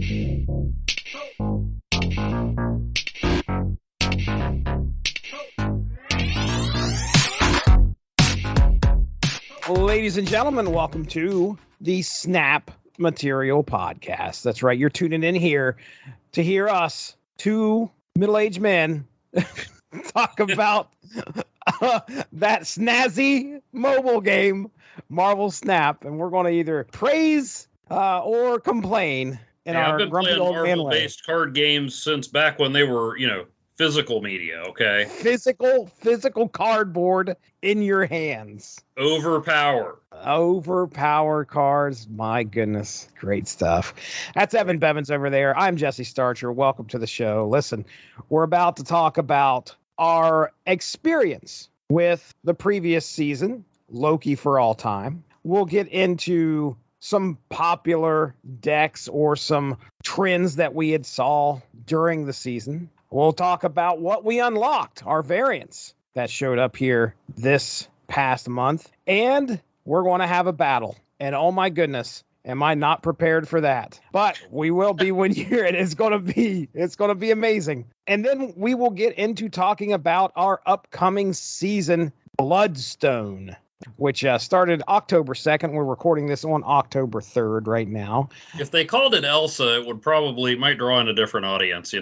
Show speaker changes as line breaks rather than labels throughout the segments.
Ladies and gentlemen, welcome to the Snap Material Podcast. That's right. You're tuning in here to hear us, two middle-aged men, talk about that snazzy mobile game, Marvel Snap. And we're going to either praise or complain in our
I've been
grumpy
playing
old man way.
Marvel-based card games since back when they were, physical media, okay?
Physical cardboard in your hands.
Overpower
cards. My goodness. Great stuff. That's Evan Bevins over there. I'm Jesse Starcher. Welcome to the show. Listen, we're about to talk about our experience with the previous season, Loki For All Time. We'll get into some popular decks or some trends that we had saw during the season. We'll talk about what we unlocked, our variants that showed up here this past month. And we're going to have a battle. And oh my goodness, am I not prepared for that? But we will be when you hear it. It's going to be amazing. And then we will get into talking about our upcoming season, Bloodstone, which started October 2nd. We're recording this on October 3rd right now.
If they called it Elsa, it might draw in a different audience,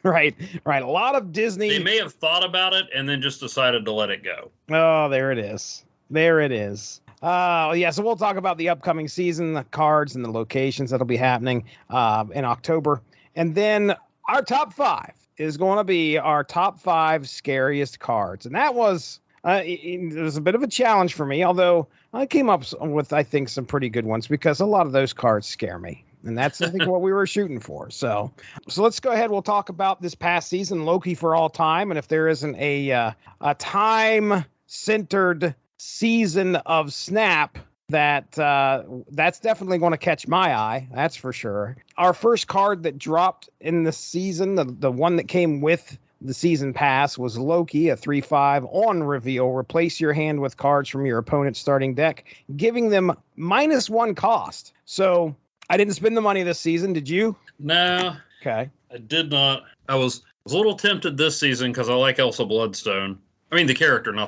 Right. A lot of Disney.
They may have thought about it and then just decided to let it go.
Oh, there it is. So we'll talk about the upcoming season, the cards, and the locations that'll be happening in October. And then our top 5 is going to be our top 5 scariest cards. And that was... it was a bit of a challenge for me, although I came up with, I think, some pretty good ones because a lot of those cards scare me. And that's, I think, what we were shooting for. So let's go ahead. We'll talk about this past season, Loki For All Time. And if there isn't a time-centered season of Snap, that's definitely going to catch my eye. That's for sure. Our first card that dropped in the season, the one that came with the season pass, was Loki, a 3/5 on reveal. Replace your hand with cards from your opponent's starting deck, giving them -1 cost. So I didn't spend the money this season. Did you?
No.
Okay.
I did not. I was a little tempted this season because I like Elsa Bloodstone. I mean, the character, I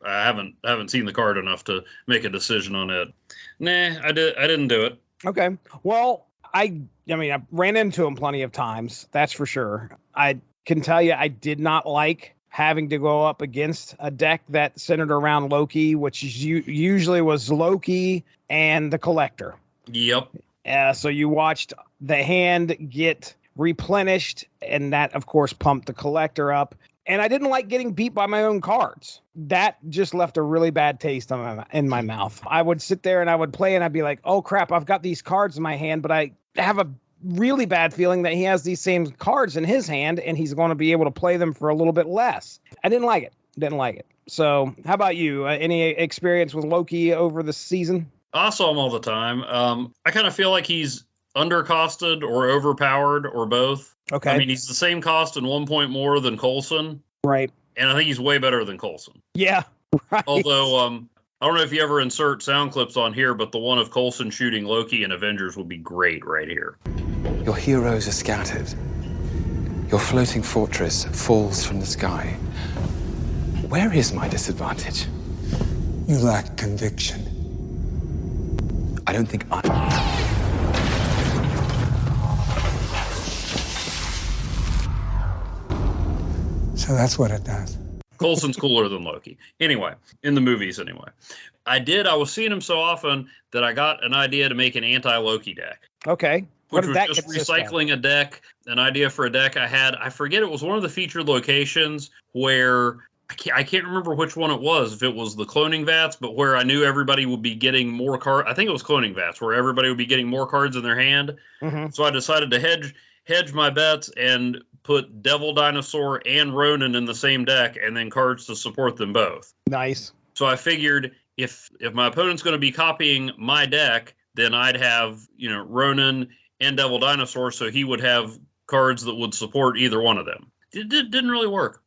haven't seen the card enough to make a decision on it. Nah, I didn't do it.
Okay. Well, I ran into him plenty of times. That's for sure. I can tell you I did not like having to go up against a deck that centered around Loki, which usually was Loki and the Collector.
Yep.
So you watched the hand get replenished, and that, of course, pumped the Collector up. And I didn't like getting beat by my own cards. That just left a really bad taste in my mouth. I would sit there and I would play, and I'd be like, oh, crap, I've got these cards in my hand, but I have a really bad feeling that he has these same cards in his hand, and he's going to be able to play them for a little bit less. I didn't like it. So how about you? Any experience with Loki over the season?
I saw him all the time. I kind of feel like he's undercosted or overpowered or both.
Okay.
I mean, he's the same cost and 1 point more than Coulson.
Right.
And I think he's way better than Coulson.
Yeah. Right.
Although, I don't know if you ever insert sound clips on here, but the one of Coulson shooting Loki in Avengers would be great right here.
Your heroes are scattered. Your floating fortress falls from the sky. Where is my disadvantage?
You lack conviction.
I don't think
So that's what it does.
Coulson's cooler than Loki. Anyway, in the movies anyway. I was seeing him so often that I got an idea to make an anti-Loki deck.
Okay.
Which was just recycling a deck, an idea for a deck I had. I forget, it was one of the featured locations where, I can't remember which one it was, if it was the cloning vats, but where I knew everybody would be getting more cards. I think it was cloning vats, where everybody would be getting more cards in their hand. Mm-hmm. So I decided to hedge my bets and put Devil Dinosaur and Ronin in the same deck, and then cards to support them both.
Nice.
So I figured if my opponent's going to be copying my deck, then I'd have, Ronin and Devil Dinosaur, so he would have cards that would support either one of them. It didn't really work.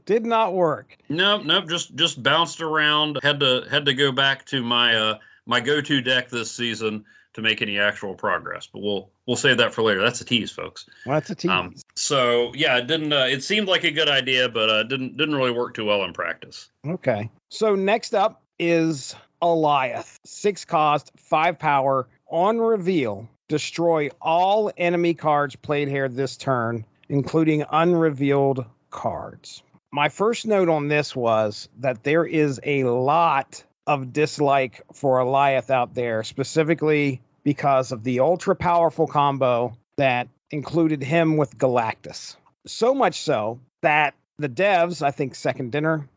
Did not work.
Nope. Just bounced around. Had to go back to my my go-to deck this season, to make any actual progress. But we'll save that for later. That's a tease, folks.
Well, that's a tease.
So yeah, it didn't. It seemed like a good idea, but didn't really work too well in practice.
Okay. So next up is Goliath. 6 cost, 5 power. On reveal, destroy all enemy cards played here this turn, including unrevealed cards. My first note on this was that there is a lot of dislike for Goliath out there, specifically because of the ultra powerful combo that included him with Galactus. So much so that the devs, I think Second Dinner,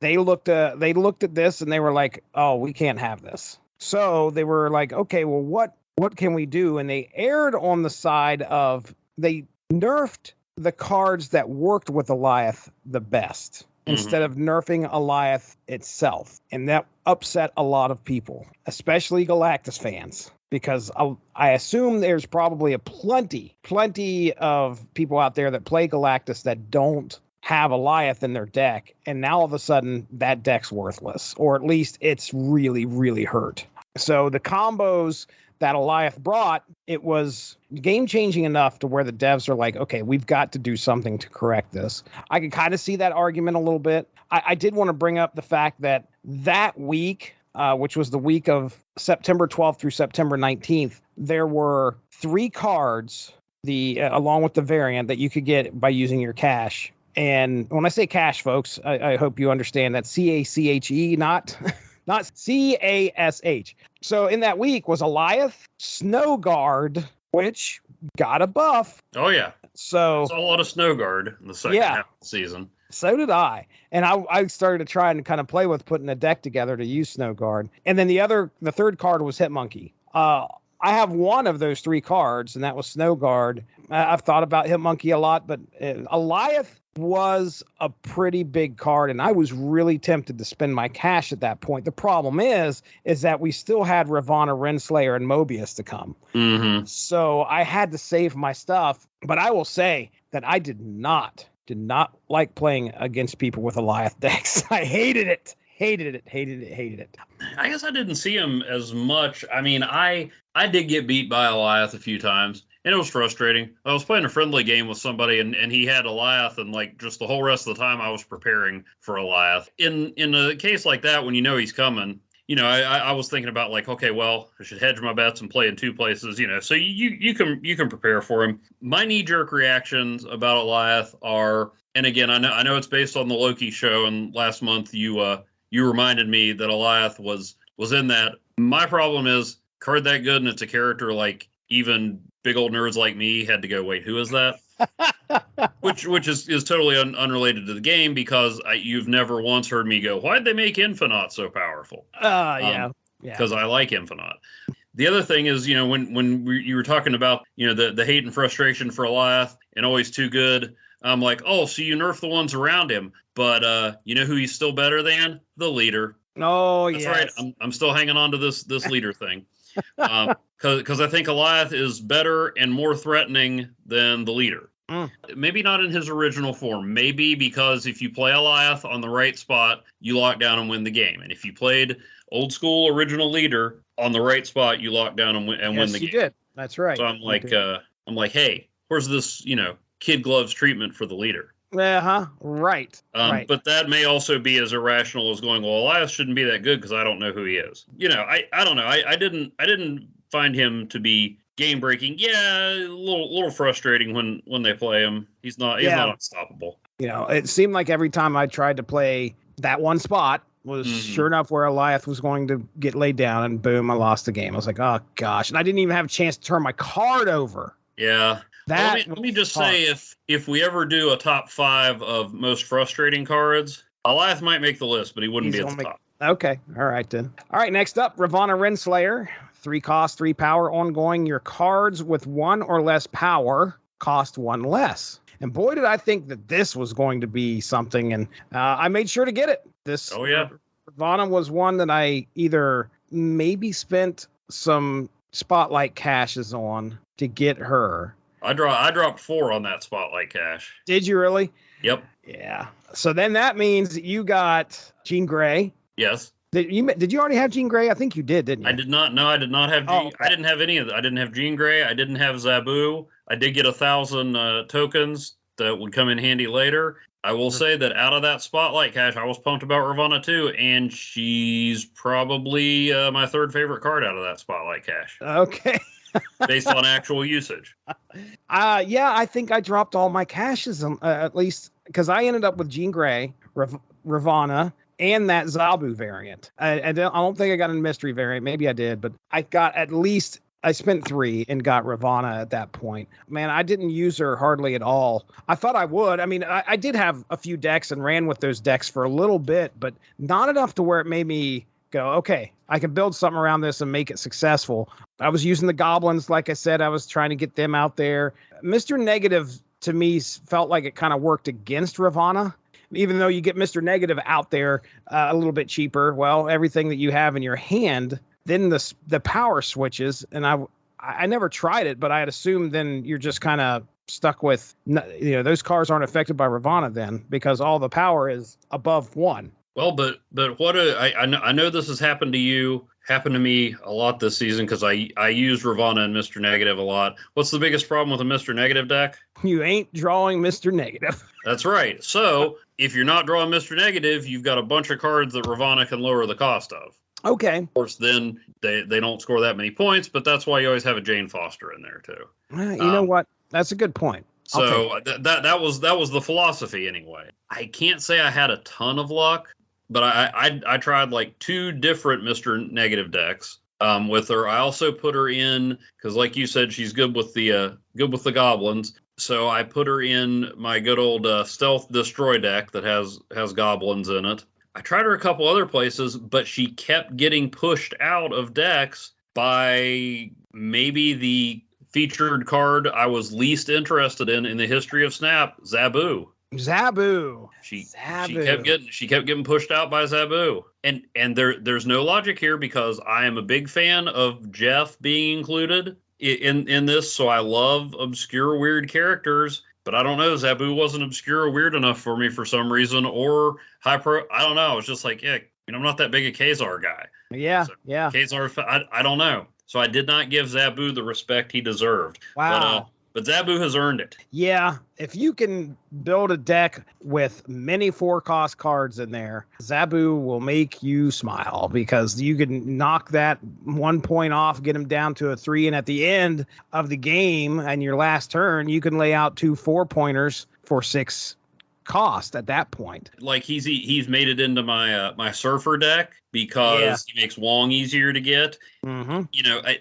they looked at this and they were like, "Oh, we can't have this." So they were like, "Okay, well, what can we do?" And they erred on the side of they nerfed the cards that worked with Goliath the best instead of nerfing Goliath itself. And that upset a lot of people, especially Galactus fans, because I assume there's probably plenty of people out there that play Galactus that don't have Goliath in their deck. And now all of a sudden that deck's worthless, or at least it's really, really hurt. So the combos that Goliath brought, it was game-changing enough to where the devs are like, okay, we've got to do something to correct this. I can kind of see that argument a little bit. I did want to bring up the fact that week, which was the week of September 12th through September 19th, there were 3 cards, along with the variant, that you could get by using your cash. And when I say cash, folks, I hope you understand that CACHE, not CASH. So in that week was Goliath, Snow Guard, which got a buff.
Oh, yeah.
So
it's a lot of Snow Guard in the second half of the season.
So did I. And I started to try and kind of play with putting a deck together to use Snow Guard. And then the third card was Hit Monkey. I have one of those 3 cards, and that was Snow Guard. I've thought about Hit Monkey a lot, but Goliath was a pretty big card, and I was really tempted to spend my cash at that point. The problem is that we still had Ravonna, Renslayer, and Mobius to come. So I had to save my stuff, but I will say that I did not like playing against people with Goliath decks. I hated it. Hated it.
I guess I didn't see him as much. I mean, I did get beat by Goliath a few times, and it was frustrating. I was playing a friendly game with somebody, and he had Goliath, and like just the whole rest of the time I was preparing for Goliath. In a case like that, when you know he's coming, I was thinking about like, okay, well, I should hedge my bets and play in 2 places, so you can prepare for him. My knee-jerk reactions about Goliath are, and again, I know it's based on the Loki show, and last month you reminded me that Goliath was in that. My problem is, card that good, and it's a character like even big old nerds like me had to go, wait, who is that? which is totally unrelated to the game, because you've never once heard me go, why'd they make Infinite so powerful?
Yeah.
Because I like Infinite. The other thing is, when you were talking about, the hate and frustration for Goliath and always too good, I'm like, oh, so you nerf the ones around him, but you know who he's still better than? The leader.
Oh,
that's
yes.
right. I'm still hanging on to this leader thing, because I think Goliath is better and more threatening than the leader. Maybe not in his original form. Maybe because if you play Goliath on the right spot, you lock down and win the game. And if you played old school original leader on the right spot, you lock down and win the game. Yes,
you did. That's right.
So I'm like, hey, where's this, kid gloves treatment for the leader?
Right. Right.
But that may also be as irrational as going, well, Elias shouldn't be that good because I don't know who he is. I don't know. I didn't find him to be game breaking. Yeah, a little frustrating when they play him. He's not unstoppable.
It seemed like every time I tried to play that one spot was sure enough where Goliath was going to get laid down, and boom, I lost the game. I was like, oh gosh, and I didn't even have a chance to turn my card over.
Yeah. Let me just say, if we ever do a top 5 of most frustrating cards, Goliath might make the list, but he wouldn't be at the top.
Okay. All right, then. All right, next up, Ravonna Renslayer. 3 cost, 3 power, ongoing. Your cards with 1 or less power cost 1 less. And boy, did I think that this was going to be something, and I made sure to get it.
Oh, yeah.
Ravonna was one that I either maybe spent some spotlight caches on to get her.
I dropped 4 on that spotlight cache.
Did you really?
Yep.
Yeah. So then that means you got Jean Grey.
Yes.
Did you already have Jean Grey? I think you did, didn't you?
I did not. No, I did not have.
Okay.
I didn't have any of that. I didn't have Jean Grey. I didn't have Zabu. I did get 1,000 tokens that would come in handy later. I will say that out of that spotlight cache, I was pumped about Ravana too, and she's probably my third favorite card out of that spotlight cache.
Okay.
Based on actual usage.
Yeah, I think I dropped all my caches, at least because I ended up with Jean Grey, Ravana, and that Zabu variant. I don't think I got a mystery variant. Maybe I did, but I got at least, I spent 3 and got Ravana at that point. Man, I didn't use her hardly at all. I thought I would. I mean, I did have a few decks and ran with those decks for a little bit, but not enough to where it made me go, okay, I can build something around this and make it successful. I was using the goblins. Like I said, I was trying to get them out there. Mr. Negative, to me, felt like it kind of worked against Ravana. Even though you get Mr. Negative out there a little bit cheaper, well, everything that you have in your hand, then the power switches. And I never tried it, but I had assumed then you're just kind of stuck with, those cards aren't affected by Ravana then because all the power is above 1.
Well, but what I know this has happened to me a lot this season because I used Ravana and Mr. Negative a lot. What's the biggest problem with a Mr. Negative deck?
You ain't drawing Mr. Negative.
That's right. So if you're not drawing Mr. Negative, you've got a bunch of cards that Ravana can lower the cost of.
Okay.
Of course, then they don't score that many points, but that's why you always have a Jane Foster in there too.
You know what? That's a good point.
So that was the philosophy anyway. I can't say I had a ton of luck. But I tried like 2 different Mr. Negative decks with her. I also put her in because, like you said, she's good with the goblins. So I put her in my good old Stealth Destroy deck that has goblins in it. I tried her a couple other places, but she kept getting pushed out of decks by maybe the featured card I was least interested in the history of Snap, Zabu. She kept getting pushed out by Zabu. And there's no logic here because I am a big fan of Jeff being included in this, so I love obscure weird characters, but I don't know, Zabu wasn't obscure or weird enough for me for some reason, or I don't know. It's just like, I'm not that big a Khazar guy.
Yeah,
so
yeah.
Khazar, I don't know. So I did not give Zabu the respect he deserved.
Wow.
But Zabu has earned it.
Yeah, if you can build a deck with many 4-cost cards in there, Zabu will make you smile because you can knock that 1 point off, get him down to a 3, and at the end of the game and your last turn, you can lay out 2 4-pointers for 6 cost at that point.
Like he's made it into my Surfer deck because he makes Wong easier to get.
Mm-hmm.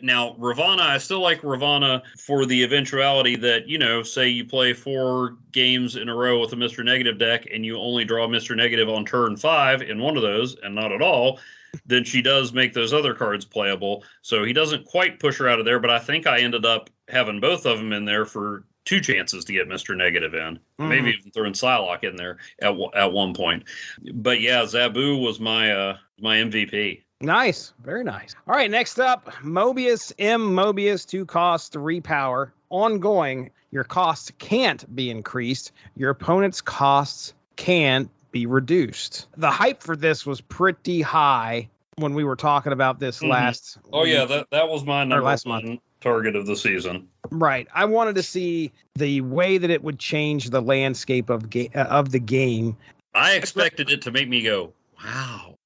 Now Ravana, I still like Ravana for the eventuality that, say you play 4 games in a row with a Mr. Negative deck and you only draw Mr. Negative on turn 5 in one of those and not at all, then she does make those other cards playable. So he doesn't quite push her out of there, but I think I ended up having both of them in there for 2 chances to get Mr. Negative in. Mm-hmm. Maybe even throwing Psylocke in there at one point. But yeah, Zabu was my MVP.
Nice. Very nice. All right, next up, Mobius M. Mobius, 2 cost, 3 power. Ongoing, your costs can't be increased. Your opponent's costs can be reduced. The hype for this was pretty high when we were talking about this last.
Oh, yeah, that was my number last month target of the season.
Right. I wanted to see the way that it would change the landscape of the game.
I expected it to make me go, wow.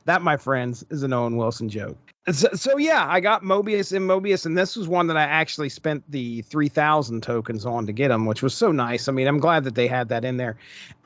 That, my friends, is an Owen Wilson joke. So yeah, I got Mobius and Mobius, and this was one that I actually spent the 3,000 tokens on to get them, which was so nice. I mean, I'm glad that they had that in there.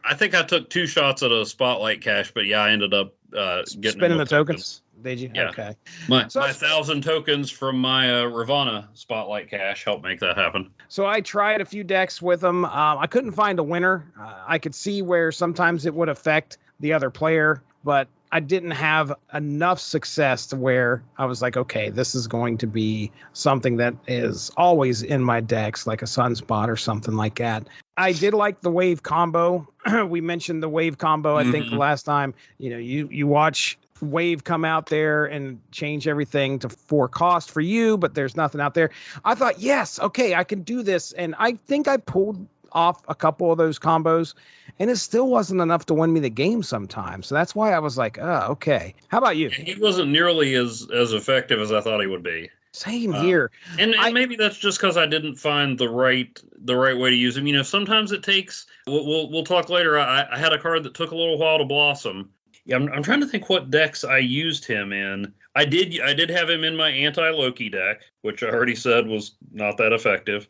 I think I took 2 shots at a spotlight cache, but yeah, I ended up getting
spending the tokens. Did you?
Yeah.
Okay.
My 1,000 tokens from my Ravana spotlight cache helped make that happen.
So I tried a few decks with them. I couldn't find a winner. I could see where sometimes it would affect the other player, but I didn't have enough success to where I was like, okay, this is going to be something that is always in my decks, like a Sunspot or something like that. I did like the wave combo. We mentioned the wave combo, I think, the last time. You watch wave come out there and change everything to 4 cost for you, but there's nothing out there. I thought, yes, okay, I can do this. And I think I pulled off a couple of those combos, and it still wasn't enough to win me the game sometimes. So that's why I was like, oh, okay. How about you?
He wasn't nearly as effective as I thought he would be.
Same here.
And maybe that's just because I didn't find the right way to use him. You know, sometimes it takes. We'll talk later. I had a card that took a little while to blossom. Yeah, I'm trying to think what decks I used him in. I did have him in my anti-Loki deck, which I already said was not that effective.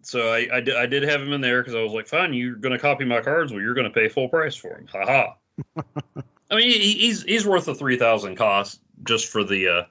So I did have him in there because I was like, fine, you're going to copy my cards, well, you're going to pay full price for him. Ha ha. I mean, he's worth the 3,000 cost just for the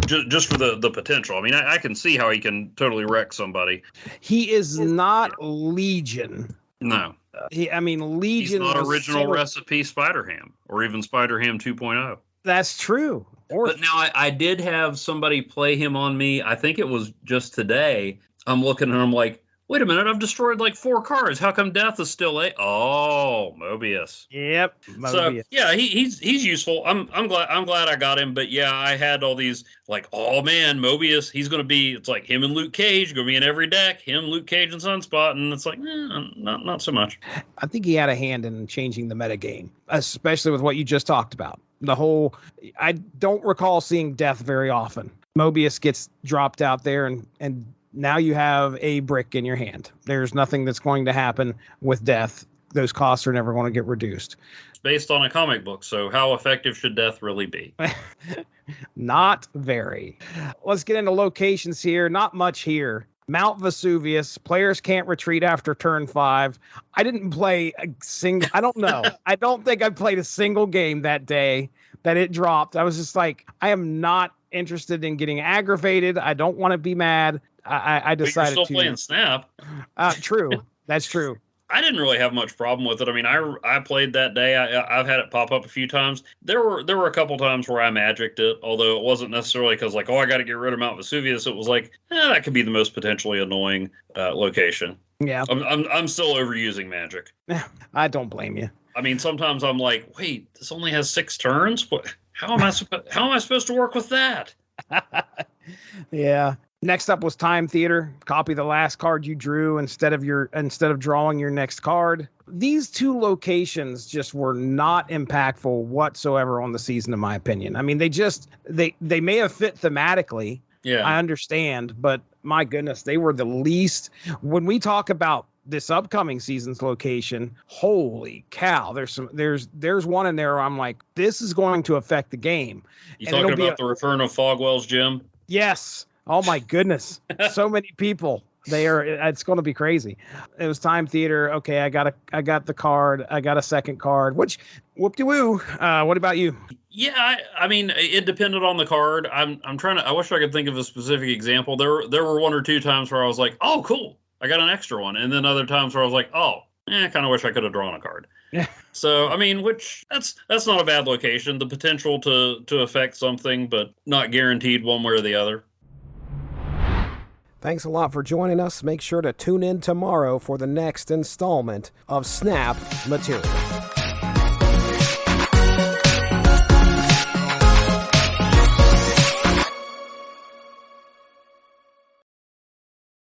just for the potential. I mean, I can see how he can totally wreck somebody.
He is not Legion.
No.
Legion.
He's not original recipe Spider-Ham or even Spider-Ham 2.0.
That's true.
But now I did have somebody play him on me. I think it was just today. I'm looking and I'm like, wait a minute, I've destroyed like 4 cards. How come Death is still Mobius?
Yep. Mobius.
So yeah, he's useful. I'm glad I got him. But yeah, I had all these like, oh man, Mobius, he's gonna be. It's like him and Luke Cage gonna be in every deck. Him, Luke Cage, and Sunspot, and it's like, not so much.
I think he had a hand in changing the metagame, especially with what you just talked about. The whole, I don't recall seeing Death very often. Mobius gets dropped out there, and now you have a brick in your hand. There's nothing that's going to happen with Death. Those costs are never going to get reduced.
It's based on a comic book, so how effective should Death really be?
Not very. Let's get into locations here. Not much here. Mount Vesuvius. Players can't retreat after turn 5. I didn't play a single... I don't know. I don't think I played a single game that day that it dropped. I was just like, I am not interested in getting aggravated. I don't want to be mad. I decided
but you're still playing Snap.
True. That's true.
I didn't really have much problem with it. I mean, I played that day. I've had it pop up a few times. There were a couple times where I magicked it, although it wasn't necessarily because like, oh, I got to get rid of Mount Vesuvius. It was like, that could be the most potentially annoying location.
Yeah.
I'm still overusing magic.
I don't blame you.
I mean, sometimes I'm like, wait, this only has 6 turns. What? How am I supposed to work with that?
Yeah. Next up was Time Theater. Copy the last card you drew instead of drawing your next card. These 2 locations just were not impactful whatsoever on the season, in my opinion. I mean, they may have fit thematically. Yeah, I understand, but my goodness, they were the least. When we talk about this upcoming season's location, holy cow! There's one in there where I'm like, this is going to affect the game.
You talking about the return of Fogwell's Gym?
Yes. Oh my goodness. So many people. It's going to be crazy. It was Time Theater. Okay. I got the card. I got a second card, which whoop-de-woo. What about you?
Yeah. I mean, it depended on the card. I wish I could think of a specific example. There were 1 or 2 times where I was like, oh, cool, I got an extra one. And then other times where I was like, oh, I kind of wish I could have drawn a card. Yeah. So, I mean, that's not a bad location. The potential to affect something, but not guaranteed one way or the other.
Thanks a lot for joining us. Make sure to tune in tomorrow for the next installment of Snap Material.